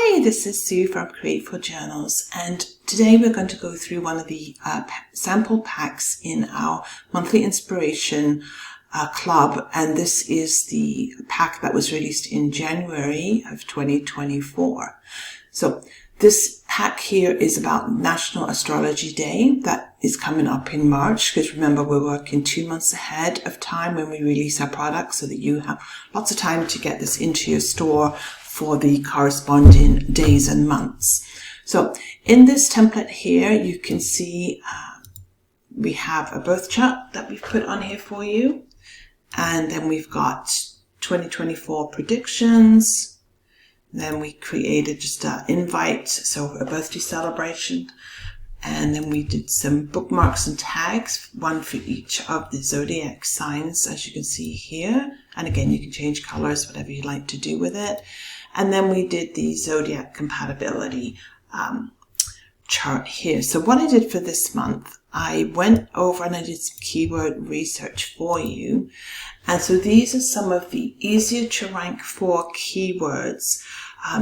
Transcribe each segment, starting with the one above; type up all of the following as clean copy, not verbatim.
Hi, this is Sue from Createful Journals, and today we're going to go through one of the sample packs in our monthly inspiration club, and this is the pack that was released in January of 2024. So this pack here is about National Astrology Day that is coming up in March, because remember we're working 2 months ahead of time when we release our products, so that you have lots of time to get this into your store for the corresponding days and months. So in this template here, you can see we have a birth chart that we've put on here for you. And then we've got 2024 predictions. Then we created just an invite, so a birthday celebration. And then we did some bookmarks and tags, one for each of the zodiac signs, as you can see here. And again, you can change colors, whatever you like to do with it. And then we did the zodiac compatibility chart here. So what I did for this month, I went over and I did some keyword research for you. And so these are some of the easier to rank for keywords.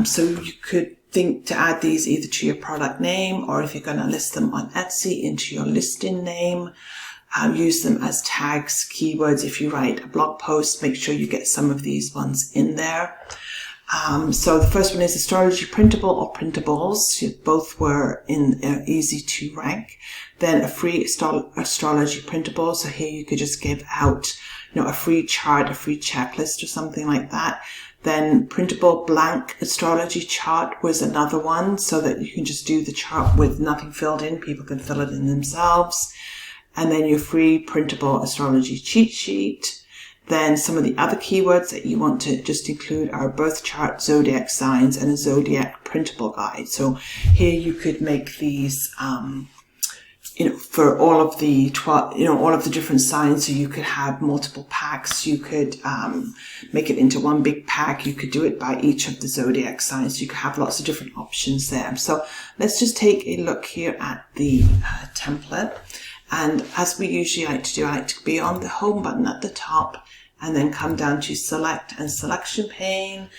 So you could think to add these either to your product name, or if you're going to list them on Etsy, into your listing name. Use them as tags, keywords. If you write a blog post, make sure you get some of these ones in there. So the first one is astrology printable or printables. Both were easy to rank. Then a free astrology printable. So here you could just give out, a free chart, a free checklist or something like that. Then printable blank astrology chart was another one, so that you can just do the chart with nothing filled in. People can fill it in themselves. And then your free printable astrology cheat sheet. Then some of the other keywords that you want to just include are birth chart, zodiac signs, and a zodiac printable guide. So here you could make these, for all of the all of the different signs. So you could have multiple packs. You could make it into one big pack. You could do it by each of the zodiac signs. You could have lots of different options there. So let's just take a look here at the template. And as we usually like to do, I like to be on the home button at the top and then come down to select and selection pane.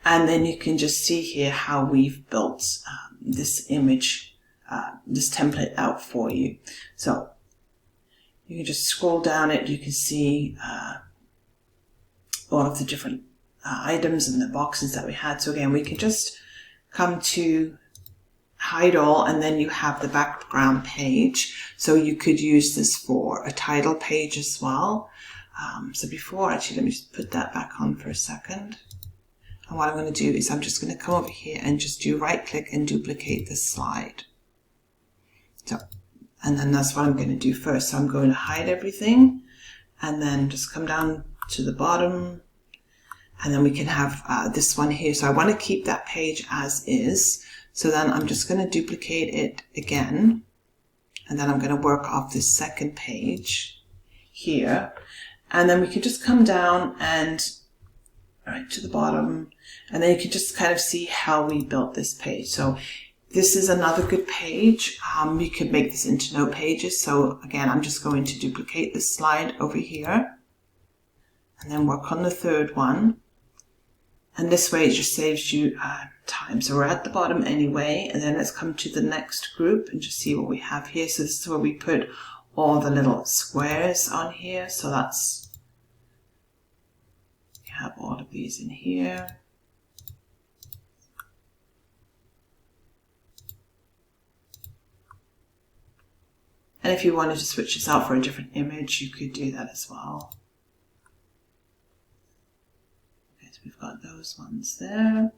And then you can just see here how we've built this image, this template out for you. So you can just scroll down it. You can see all of the different items and the boxes that we had. So again, we can just come to hide all, and then you have the background page. So you could use this for a title page as well. So before, actually, let me just put that back on for a second. And what I'm going to do is I'm just going to come over here and just do right click and duplicate this slide. So, and then that's what I'm going to do first. So I'm going to hide everything and then just come down to the bottom. And then we can have this one here. So I want to keep that page as is. So then I'm just going to duplicate it again, and then I'm going to work off this second page here. And then we can just come down and right to the bottom, and then you can just kind of see how we built this page. So this is another good page. You could make this into note pages. So again, I'm just going to duplicate this slide over here and then work on the third one. And this way it just saves you time. So we're at the bottom anyway, and then let's come to the next group and just see what we have here. So this is where we put all the little squares on here. So that's, you have all of these in here. And if you wanted to switch this out for a different image, you could do that as well. We've got those ones there, and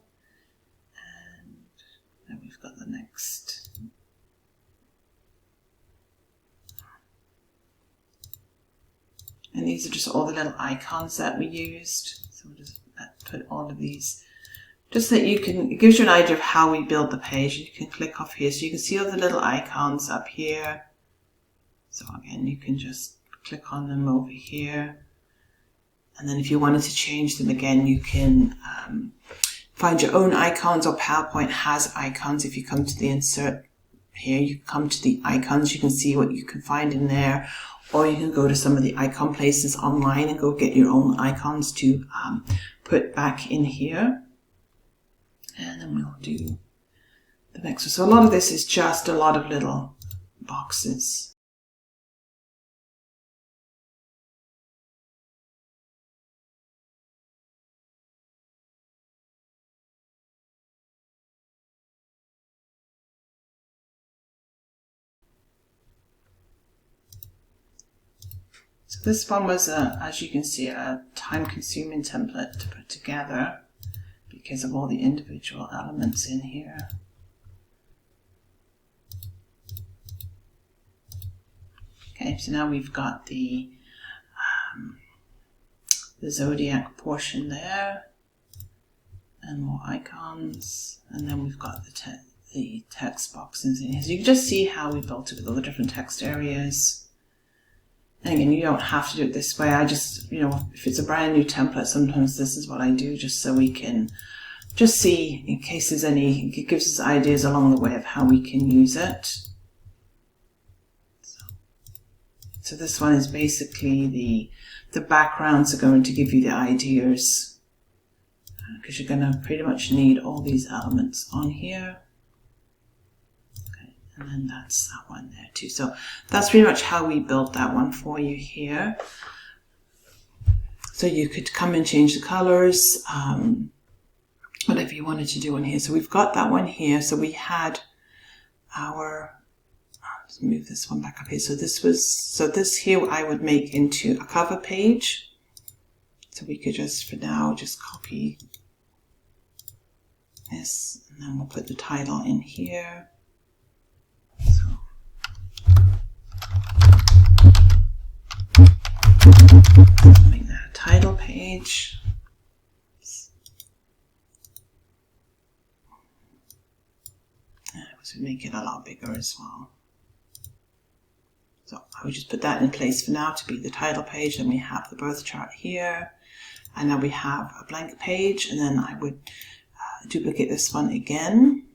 then we've got the next. And these are just all the little icons that we used. So we'll just put all of these, just so that you can, it gives you an idea of how we build the page. You can click off here, so you can see all the little icons up here. So again, you can just click on them over here. And then if you wanted to change them again, you can find your own icons, or PowerPoint has icons. If you come to the insert here, you come to the icons, you can see what you can find in there. Or you can go to some of the icon places online and go get your own icons to put back in here. And then we'll do the next one. So a lot of this is just a lot of little boxes. So this one was, as you can see, a time-consuming template to put together because of all the individual elements in here. Okay, so now we've got the zodiac portion there, and more icons, and then we've got the text boxes in here. So you can just see how we built it with all the different text areas. And again, you don't have to do it this way. I just, if it's a brand new template, sometimes this is what I do just so we can just see in case there's any, it gives us ideas along the way of how we can use it. So this one is basically the backgrounds are going to give you the ideas because you're going to pretty much need all these elements on here. And then that's that one there too. So that's pretty much how we built that one for you here. So you could come and change the colors, whatever you wanted to do on here. So we've got that one here. So we had our, let's move this one back up here. So this here I would make into a cover page. So we could just, for now, just copy this, and then we'll put the title in here. Make that a title page. So make it a lot bigger as well. So I would just put that in place for now to be the title page. Then we have the birth chart here, and now we have a blank page, and then I would duplicate this one again,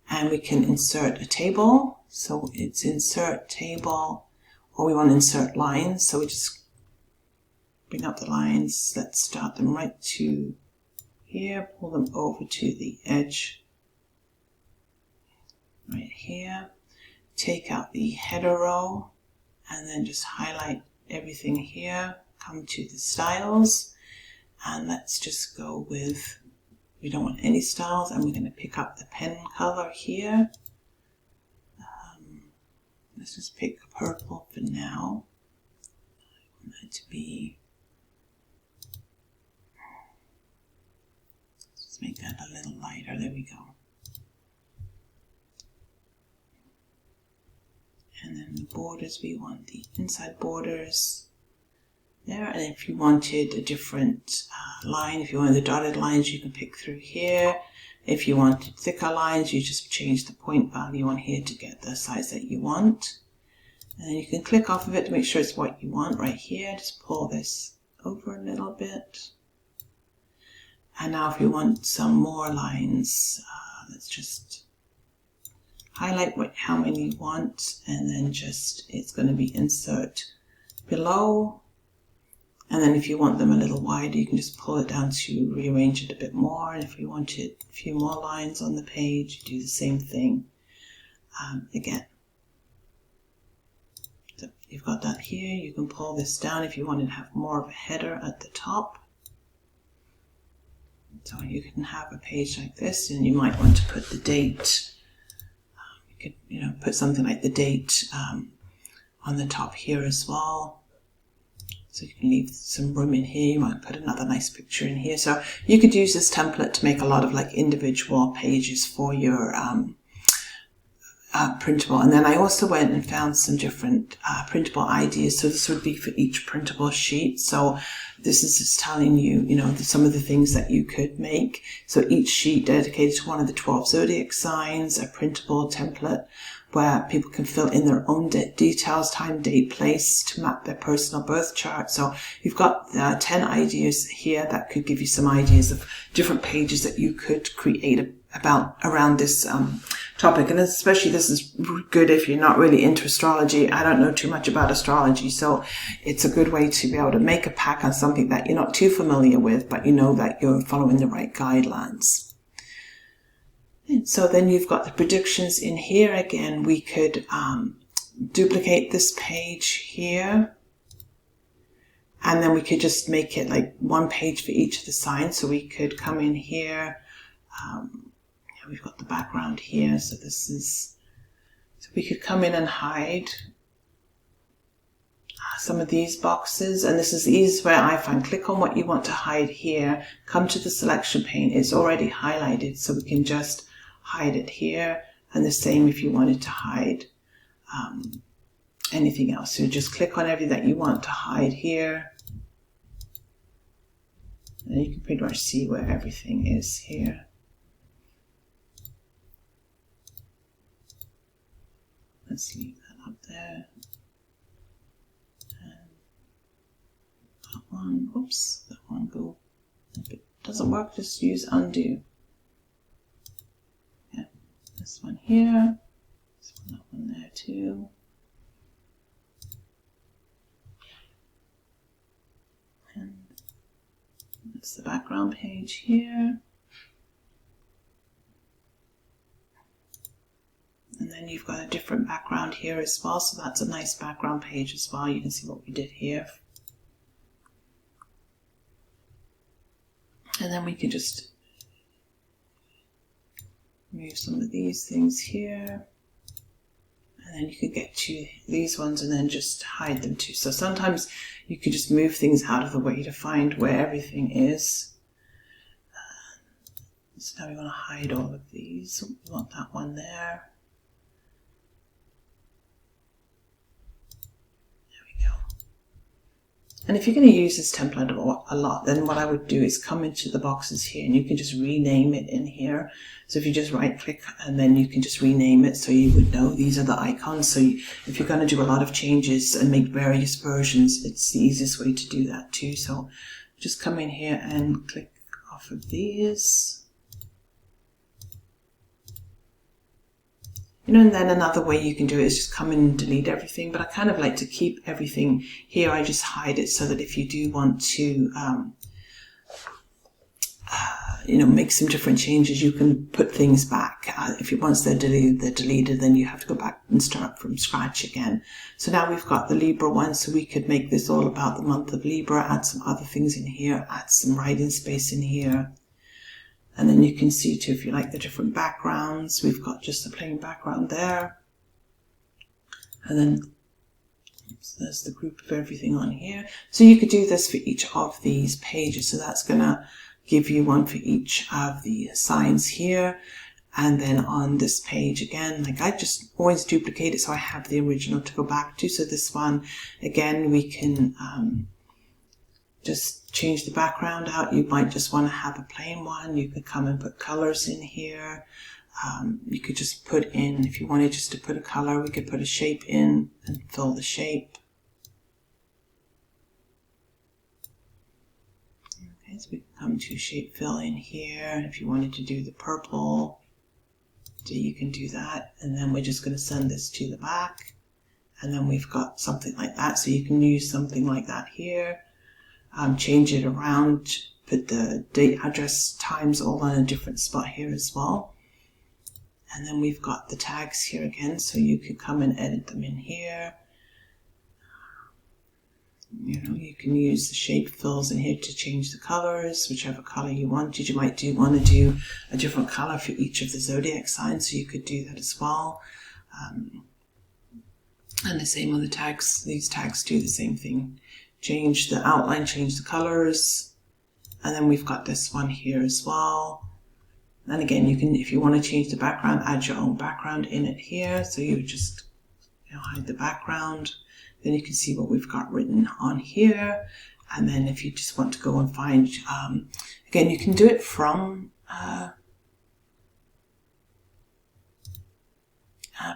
and we can insert a table. So it's insert table, or we want to insert lines. So we just bring up the lines. Let's start them right to here, pull them over to the edge right here. Take out the header row, and then just highlight everything here. Come to the styles, and let's just go with, we don't want any styles, and we're going to pick up the pen color here. Let's just pick purple for now. I want that to be, let's make that a little lighter. There we go. And then the borders, we want the inside borders there. And if you wanted a different line, if you wanted the dotted lines, you can pick through here. If you wanted thicker lines, you just change the point value on here to get the size that you want. And then you can click off of it to make sure it's what you want right here. Just pull this over a little bit. And now if you want some more lines, let's just highlight how many you want, and then just, it's going to be insert below. And then if you want them a little wider, you can just pull it down to rearrange it a bit more. And if you wanted a few more lines on the page, you do the same thing again. So you've got that here. You can pull this down if you wanted to have more of a header at the top. So you can have a page like this, and you might want to put the date. You could, put something like the date on the top here as well. So you can leave some room in here. You might put another nice picture in here. So you could use this template to make a lot of like individual pages for your printable. And then I also went and found some different printable ideas. So this would be for each printable sheet. So this is just telling you, some of the things that you could make. So each sheet dedicated to one of the 12 zodiac signs, a printable template where people can fill in their own details, time, date, place to map their personal birth chart. So you've got 10 ideas here that could give you some ideas of different pages that you could create around this topic. And especially this is good if you're not really into astrology. I don't know too much about astrology, so it's a good way to be able to make a pack on something that you're not too familiar with, but you know that you're following the right guidelines. And so then you've got the predictions in here. Again, we could duplicate this page here, and then we could just make it like one page for each of the signs. So we could come in here. We've got the background here, so this is, so we could come in and hide some of these boxes, and this is the easiest way I find. Click on what you want to hide here, come to the selection pane, it's already highlighted, so we can just hide it here, and the same if you wanted to hide anything else. So just click on everything that you want to hide here, and you can pretty much see where everything is here. Let's leave that up there. And that one, oops, that one go. If it doesn't work, just use undo. Yeah, this one here, that one there too. And that's the background page here. And then you've got a different background here as well, so that's a nice background page as well. You can see what we did here. And then we can just move some of these things here. And then you can get to these ones and then just hide them too. So sometimes you could just move things out of the way to find where everything is. So now we want to hide all of these. We want that one there. And if you're going to use this template a lot, then what I would do is come into the boxes here, and you can just rename it in here. So if you just right click, and then you can just rename it so you would know these are the icons. So if you're going to do a lot of changes and make various versions, it's the easiest way to do that too. So just come in here and click off of these. You know, and then another way you can do it is just come in and delete everything, but I kind of like to keep everything here. I just hide it so that if you do want to, you know, make some different changes, you can put things back. Once they're deleted, then you have to go back and start from scratch again. So now we've got the Libra one, so we could make this all about the month of Libra, add some other things in here, add some writing space in here. And then you can see too, if you like the different backgrounds, we've got just a plain background there. And then so there's the group of everything on here. So you could do this for each of these pages. So that's going to give you one for each of the signs here. And then on this page again, like I just always duplicate it so I have the original to go back to. So this one, again, we can just change the background out. You might just want to have a plain one. You could come and put colors in here. You could just put in, if you wanted just to put a color, we could put a shape in and fill the shape. Okay, so we can come to shape fill in here. If you wanted to do the purple, you can do that. And then we're just going to send this to the back. And then we've got something like that. So you can use something like that here. Change it around, put the date, address, times all on a different spot here as well. And then we've got the tags here again, so you could come and edit them in here. You know, you can use the shape fills in here to change the colors, whichever color you wanted. You might want to do a different color for each of the zodiac signs, so you could do that as well. And the same on the tags. These tags do the same thing. Change the outline, change the colors, and then we've got this one here as well. And again, you can, if you want to change the background, add your own background in it here. So you just, you know, hide the background. Then you can see what we've got written on here. And then if you just want to go and find, again, you can do it from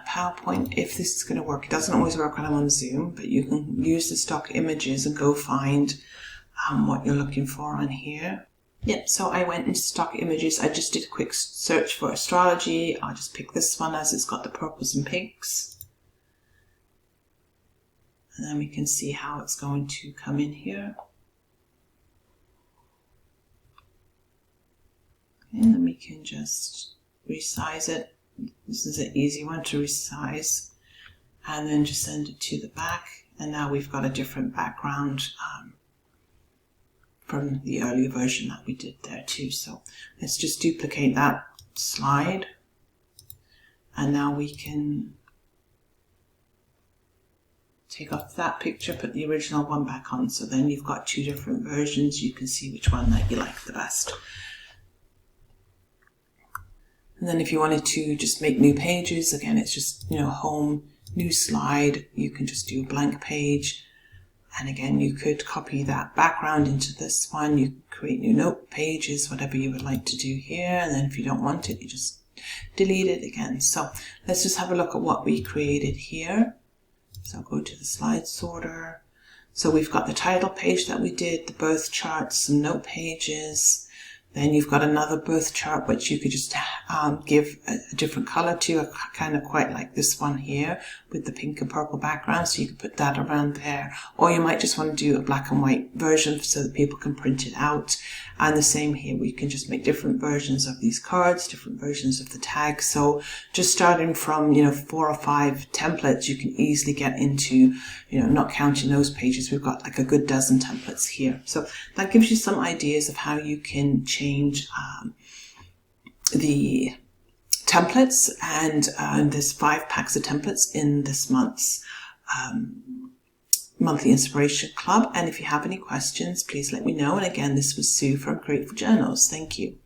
PowerPoint if this is going to work. It doesn't always work when I'm on Zoom, but you can use the stock images and go find what you're looking for on here. Yep, so I went into stock images. I just did a quick search for astrology. I'll just pick this one as it's got the purples and pinks. And then we can see how it's going to come in here. Okay, and then we can just resize it. This is an easy one to resize, and then just send it to the back. And now we've got a different background from the earlier version that we did there too. So let's just duplicate that slide, and now we can take off that picture, put the original one back on, so then you've got two different versions. You can see which one that you like the best. And then if you wanted to just make new pages, again, it's just, home, new slide. You can just do a blank page. And again, you could copy that background into this one. You create new note pages, whatever you would like to do here. And then if you don't want it, you just delete it again. So let's just have a look at what we created here. So I'll go to the slide sorter. So we've got the title page that we did, the birth chart, some note pages. Then you've got another birth chart, which you could just give a different color to. I kind of quite like this one here with the pink and purple background. So you could put that around there. Or you might just want to do a black and white version so that people can print it out. And the same here, we can just make different versions of these cards, different versions of the tag. So just starting from, 4 or 5 templates, you can easily get into, not counting those pages. We've got like a good dozen templates here. So that gives you some ideas of how you can change the templates. And there's 5 packs of templates in this month's Monthly Inspiration Club. And if you have any questions, please let me know. And again, this was Sue from Createful Journals. Thank you.